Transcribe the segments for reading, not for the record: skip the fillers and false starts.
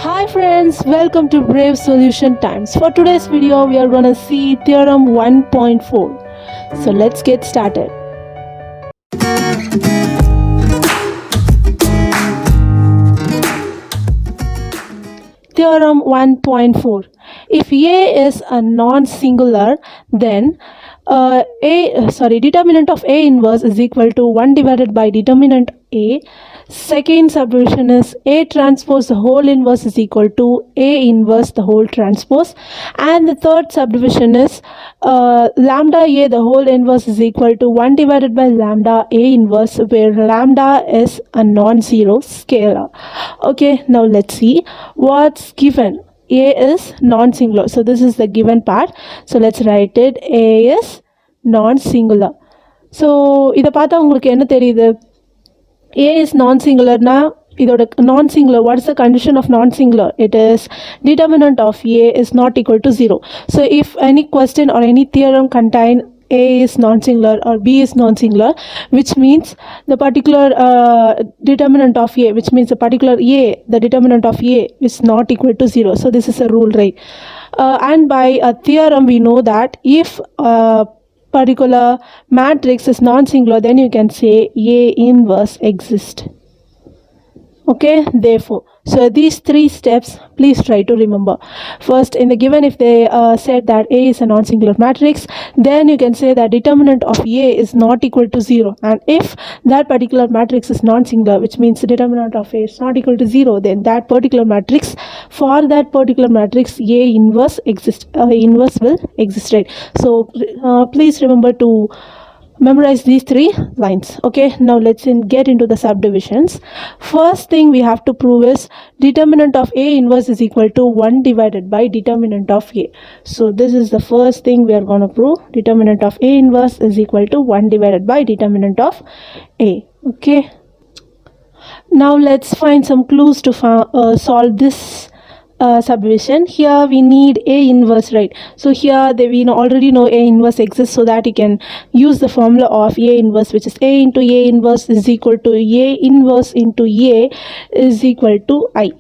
Hi friends, welcome to Brave Solution Times. For today's video, we are gonna see Theorem 1.4. So let's get started. Theorem 1.4. If A is a non-singular, then determinant of A inverse is equal to 1 divided by determinant A. Second subdivision is A transpose the whole inverse is equal to A inverse the whole transpose. And the third subdivision is lambda A the whole inverse is equal to 1 divided by lambda A inverse, where lambda is a non-zero scalar. Okay, now let's see what's given. A is non-singular, so this is the given part. So let's write it. A is non-singular. So இதை பார்த்தா உங்களுக்கு என்ன தெரியுது? A is non-singular na இதோட non-singular, what is the condition of non-singular? It is determinant of A is not equal to 0. So if any question or any theorem contain A is non-singular or B is non-singular, which means the particular determinant of A, which means the particular A, the determinant of A is not equal to 0. So this is a rule, right? And by a theorem we know that if particular matrix is non-singular, then you can say A inverse exists. Okay, therefore, so these three steps please try to remember. First, in the given, if they said that A is a non-singular matrix, then you can say that determinant of A is not equal to 0. And if that particular matrix is non-singular, which means the determinant of A is not equal to 0, then that particular matrix, for that particular matrix, A inverse exists. Inverse will exist, right? So please remember to memorize these three lines. Okay, now let's get into the subdivisions. First thing we have to prove is determinant of A inverse is equal to 1 divided by determinant of A. So this is the first thing we are going to prove. Determinant of A inverse is equal to 1 divided by determinant of A. Okay, now let's find some clues to solve this subdivision. Here we need A inverse, right? So here we already know A inverse exists, so that you can use the formula of A inverse, which is A into A inverse is equal to A inverse into A is equal to I,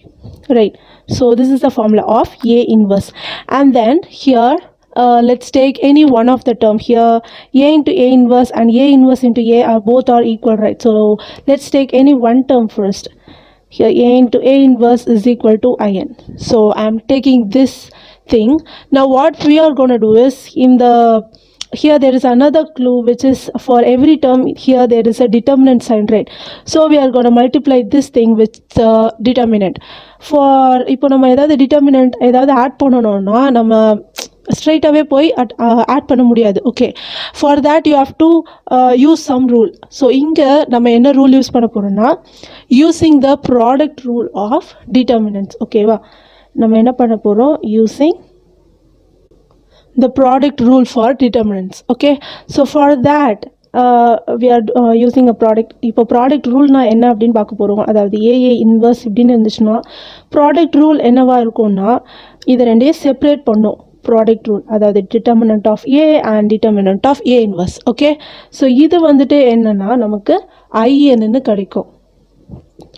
right? So this is the formula of A inverse. And then here let's take any one of the term. Here A into A inverse and A inverse into A are both are equal, right? So let's take any one term first. Here A into A inverse is equal to In. So I'm taking this thing. Now what we are going to do is, here there is another clue, which is for every term here there is a determinant sign, right? So we are going to multiply this thing with the determinant. For இப்போ நம்ம ஏதாவது determinant ஏதாவது add பண்ணணும்னா நம்ம straight away போய் add பண்ண முடியாது. Okay, for that you have to use some rule. So இங்க நம்ம என்ன rule யூஸ் பண்ண போறோம்னா, using the product rule of determinants. ஓகேவா, நம்ம என்ன பண்ண போறோம், using the product rule for determinants. Okay, so for that we are using a product. இப்போ ப்ராடக்ட் ரூல்னா என்ன அப்படின்னு பார்க்க போகிறோம். அதாவது ஏஏ இன்வர்ஸ் இப்படின்னு இருந்துச்சுன்னா ப்ராடக்ட் ரூல் என்னவா இருக்கும்னா, இதை ரெண்டையும் செப்பரேட் பண்ணும். ப்ராடக்ட் ரூல், அதாவது determinant of A and determinant of A inverse. Okay, so இது வந்துட்டு என்னன்னா நமக்கு ஐஎன்னு கிடைக்கும்.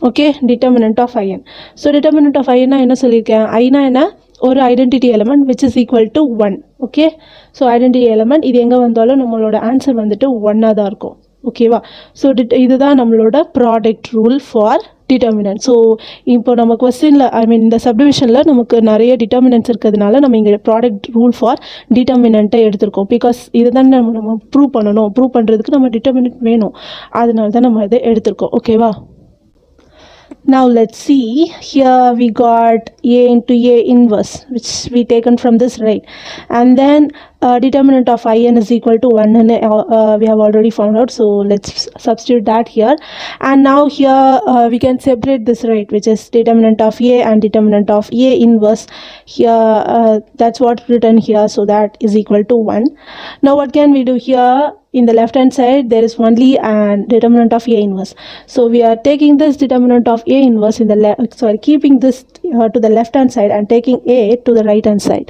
Okay, determinant of I N. So determinant of ஐஎன்னா என்ன சொல்லியிருக்கேன், ஐனா என்ன, ஒரு identity element which is equal to 1. Okay, so identity element இது எங்கே வந்தாலும் நம்மளோட ஆன்சர் வந்துட்டு 1ஆக தான் இருக்கும். ஓகேவா, ஸோ இதுதான் நம்மளோட product rule for determinant. So இப்போ நம்ம கொஸ்டினில், ஐ மீன் இந்த சப்டிவிஷனில் நமக்கு நிறைய டிட்டர்மினன்ட்ஸ் இருக்கிறதுனால நம்ம இங்கே ப்ராடக்ட் ரூல் ஃபார் டிட்டர்மினண்ட்டை எடுத்திருக்கோம். பிகாஸ் இதை தான் நம்ம ப்ரூவ் பண்ணணும். ப்ரூவ் பண்ணுறதுக்கு நம்ம டிட்டர்மினன்ட் வேணும், அதனால தான் நம்ம இதை எடுத்திருக்கோம். ஓகேவா, now let's see. Here we got A into A inverse, which we taken from this, right? And then determinant of In is equal to 1, and we have already found out. So let's substitute that here. And now here we can separate this, right, which is determinant of A and determinant of A inverse. Here that's what written here, so that is equal to 1. Now what can we do here? In the left hand side there is only an determinant of A inverse, so we are taking this determinant of A inverse in the keeping this to the left hand side and taking A to the right hand side,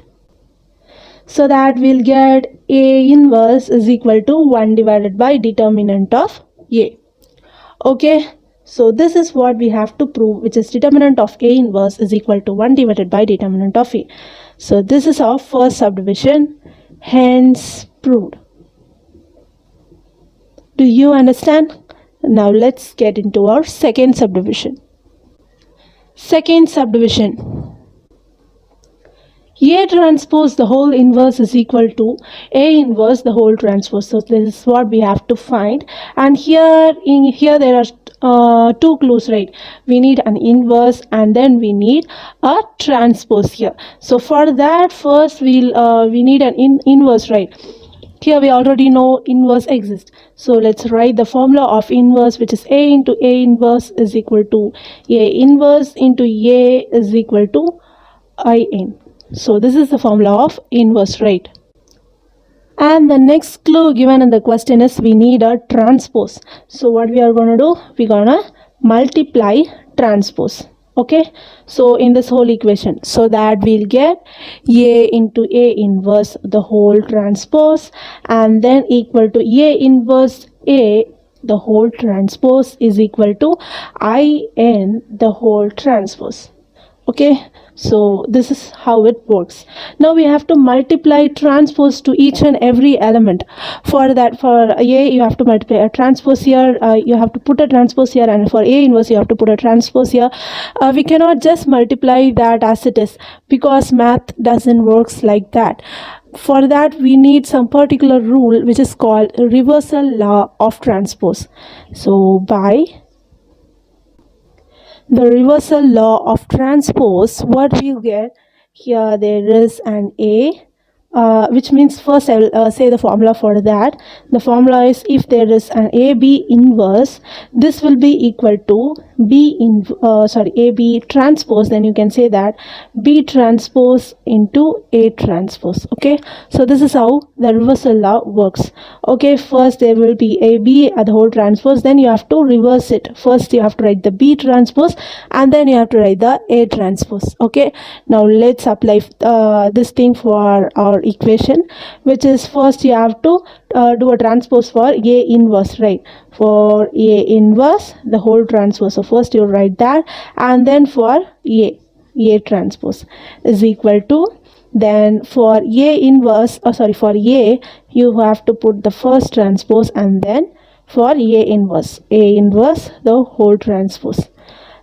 so that we'll get A inverse is equal to 1 divided by determinant of A. Okay, So this is what we have to prove, which is determinant of A inverse is equal to 1 divided by determinant of A. So this is our first subdivision, hence proved. Do you understand? Now let's get into our second subdivision. Second subdivision. A transpose the whole inverse is equal to A inverse the whole transpose. So this is what we have to find. And here there are two clues, right? We need an inverse and then we need a transpose here. So for that, first we need an inverse, right? Here we already know inverse exists. So let's write the formula of inverse, which is A into A inverse is equal to A inverse into A is equal to In. So this is the formula of inverse, right? And the next clue given in the question is we need a transpose. So what we are going to do, we're going to multiply transpose. Okay, so in this whole equation, so that we'll get A into A inverse the whole transpose, and then equal to A inverse A the whole transpose is equal to In the whole transpose. Okay, so this is how it works. Now we have to multiply transpose to each and every element. For that, for A you have to multiply a transpose here, you have to put a transpose here, and for A inverse you have to put a transpose here. We cannot just multiply that as it is, because math doesn't works like that. For that we need some particular rule which is called reversal law of transpose. So by the reversal law of transpose, what we get here, there is an A, which means first I will say the formula for that. The formula is if there is an AB inverse, this will be equal to AB transpose, then you can say that B transpose into A transpose. Okay, so this is how the reversal law works. Okay, first there will be AB at the whole transpose, then you have to reverse it. First you have to write the B transpose and then you have to write the A transpose. Okay, now let's apply this thing for our equation, which is first you have to do a transpose for A inverse, right? For A inverse the whole transpose. So first you write that, and then for A transpose is equal to, then for A inverse, for A you have to put the first transpose, and then for A inverse the whole transpose.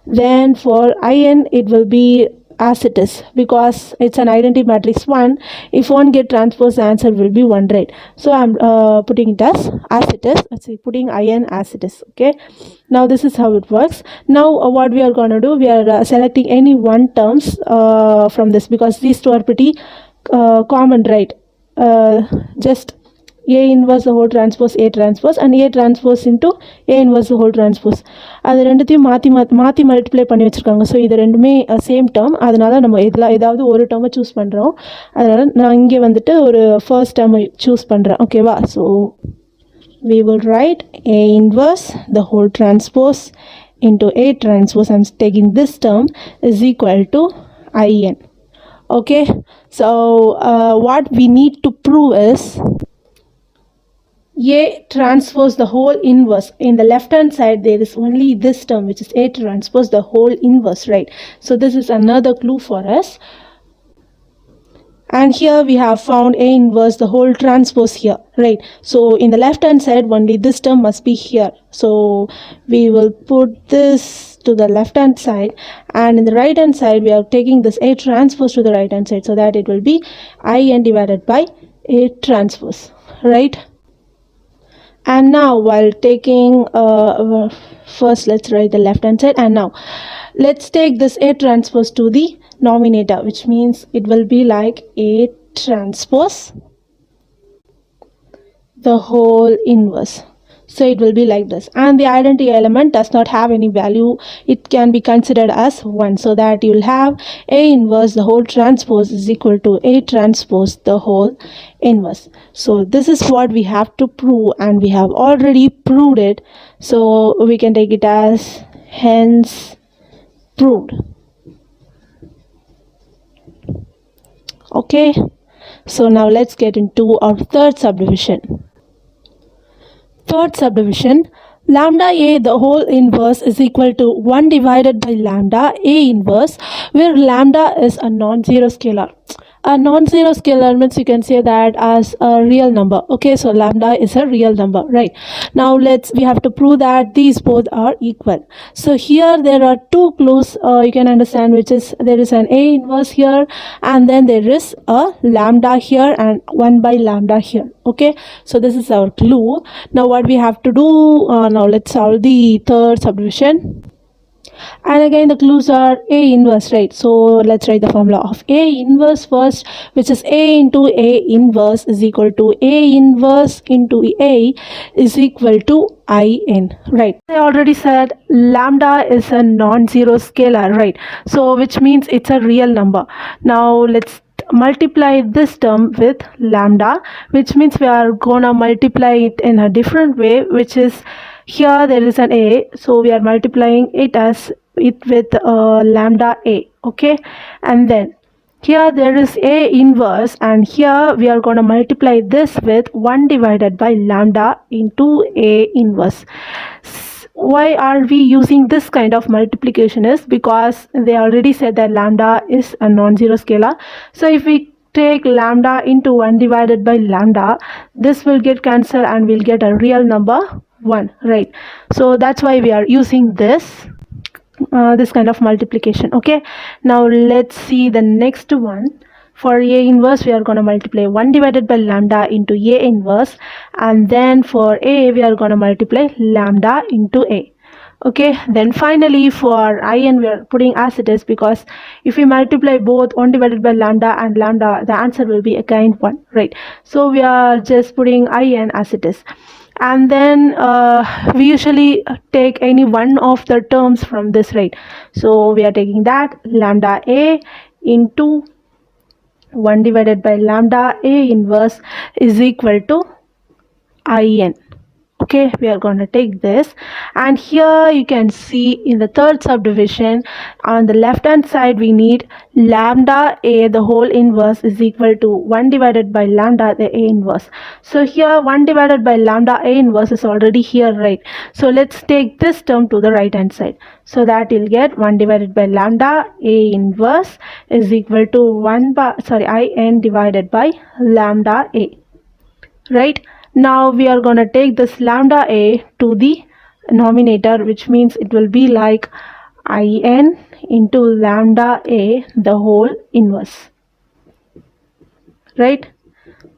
Then for In it will be as it is, because it's an identity matrix 1. If 1 get transpose, the answer will be 1, right? So I'm putting it as it is. Let's see, putting In as it is. Okay, now this is how it works. Now what we are going to do, we are selecting any one terms from this, because these two are pretty common, right? Just A inverse the whole transpose A transpose, and A transpose into A inverse the whole transpose. அது ரெண்டுத்தையும் மாற்றி multiply பண்ணி வச்சுருக்காங்க. So இது ரெண்டுமே same term, அதனால் நம்ம ஏதாவது ஒரு டேர்மை சூஸ் பண்ணுறோம். அதனால் நான் இங்கே வந்துட்டு ஒரு ஃபர்ஸ்ட் டேர்மை சூஸ் பண்ணுறேன். ஓகேவா? So we will write A inverse the whole transpose into A transpose. I'm taking this term is equal to In. Okay, so what we need to prove is A transpose the whole inverse. In the left hand side there is only this term, which is A transpose the whole inverse, right? So this is another clue for us. And here we have found A inverse the whole transpose here, right? So in the left hand side only this term must be here. So we will put this to the left hand side, and in the right hand side we are taking this A transpose to the right hand side, so that it will be In divided by A transpose, right? And now while taking first let's write the left hand side, and now let's take this A transpose to the nominator, which means it will be like A transpose the whole inverse. So it will be like this, and the identity element does not have any value. It can be considered as 1, so that you will have A inverse the whole transpose is equal to A transpose the whole inverse. So this is what we have to prove, and we have already proved it, so we can take it as hence proved. Okay, so now let's get into our third subdivision. Third subdivision, lambda a the whole inverse is equal to 1 divided by lambda a inverse, where lambda is a non-zero scalar. A non-zero scalar means you can say that as a real number. Okay, so lambda is a real number, right? Now we have to prove that these both are equal. So here there are two clues you can understand, which is there is an a inverse here, and then there is a lambda here and 1 by lambda here. Okay, so this is our clue. Now what we have to do, now let's solve the third subdivision. And again the clues are a inverse, right? So let's write the formula of a inverse first, which is a into a inverse is equal to a inverse into a is equal to in, right? I already said lambda is a non-zero scalar, right? So which means it's a real number. Now let's multiply this term with lambda, which means we are gonna multiply it in a different way, which is here there is an a, so we are multiplying it with lambda a. Okay, and then here there is a inverse, and here we are going to multiply this with 1 divided by lambda into a inverse. Why are we using this kind of multiplication is because they already said that lambda is a non-zero scalar. So if we take lambda into 1 divided by lambda, this will get cancelled and we'll get a real number 1, right? So that's why we are using this kind of multiplication. Okay, now let's see the next one. For a inverse we are going to multiply 1 divided by lambda into a inverse, and then for a we are going to multiply lambda into a. Okay, then finally for in we are putting as it is, because if we multiply both 1 divided by lambda and lambda, the answer will be again 1, right? So we are just putting in as it is. And then we usually take any one of the terms from this, right? So we are taking that lambda a into 1 divided by lambda a inverse is equal to in. Okay, we are going to take this, and here you can see in the third subdivision on the left hand side we need lambda a the whole inverse is equal to 1 divided by lambda the a inverse. So here 1 divided by lambda a inverse is already here, right? So let's take this term to the right hand side, so that you'll get 1 divided by lambda a inverse is equal to in divided by lambda a, right? Now we are going to take this lambda a to the denominator, which means it will be like in into lambda a the whole inverse, right?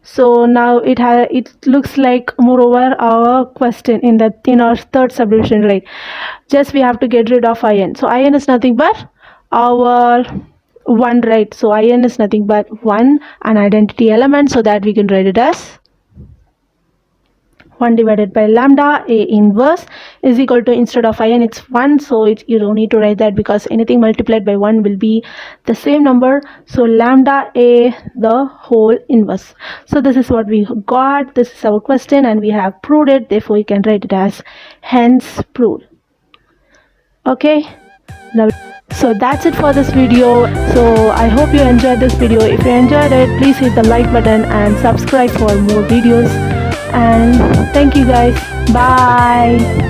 So now it looks like moreover our question in our third subdivision, right? Just we have to get rid of in. So in is nothing but our 1, right? So in is nothing but 1, an identity element, so that we can write it as 1 divided by lambda a inverse is equal to, instead of in it's 1, so you don't need to write that because anything multiplied by 1 will be the same number. So lambda a the whole inverse. So this is what we got. This is our question and we have proved it, therefore you can write it as hence proved. Okay, now so that's it for this video. So I hope you enjoyed this video. If you enjoyed it, please hit the like button and subscribe for more videos. And thank you guys. Bye.